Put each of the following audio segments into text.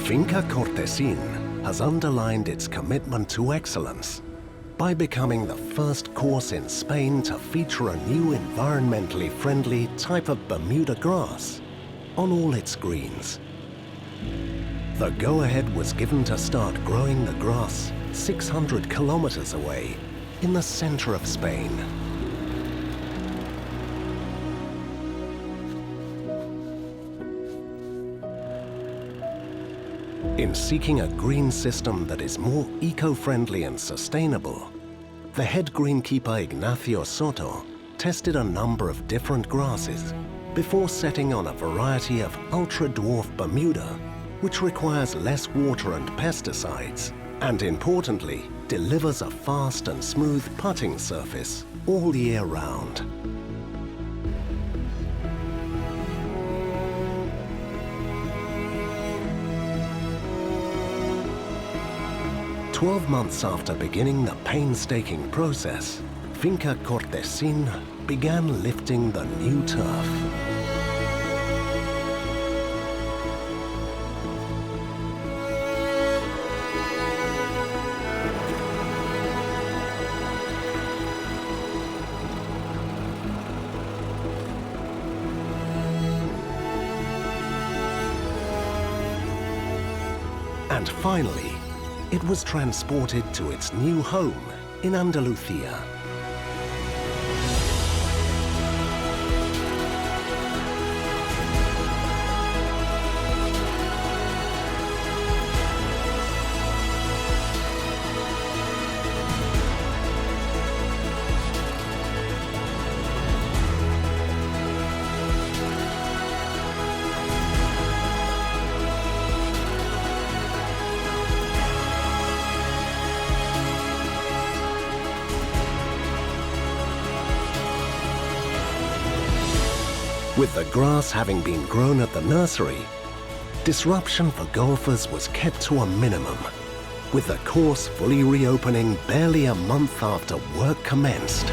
Finca Cortesi has underlined its commitment to excellence by becoming the first course in Spain to feature a new environmentally friendly type of Bermuda grass on all its greens. The go-ahead was given to start growing the grass 600 kilometers away in the center of Spain. In seeking a green system that is more eco-friendly and sustainable, the head greenkeeper Ignacio Soto tested a number of different grasses before settling on a variety of ultra-dwarf Bermuda, which requires less water and pesticides, and importantly, delivers a fast and smooth putting surface all year round. "12 months after beginning the painstaking process, Finca Cortesi began lifting the new turf. And finally, it was transported to its new home in Andalusia. With the grass having been grown at the nursery, disruption for golfers was kept to a minimum, with the course fully reopening barely a month after work commenced.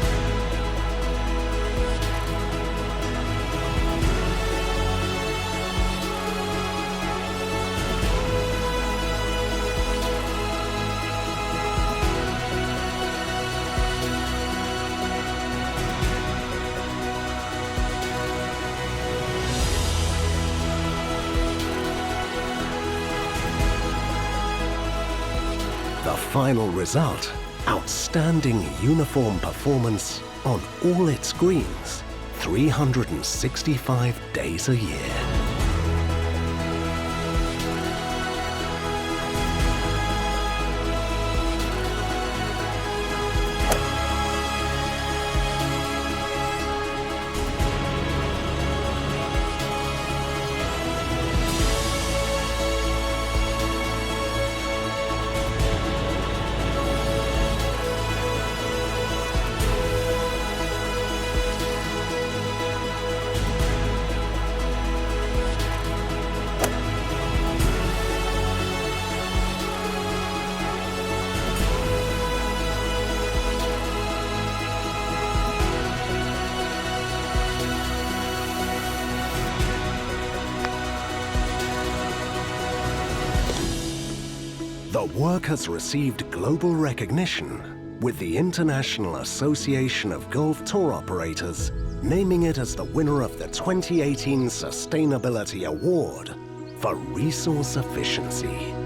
The final result, outstanding uniform performance on all its greens, 365 days a year. The work has received global recognition, with the International Association of Golf Tour Operators naming it as the winner of the 2018 Sustainability Award for resource efficiency.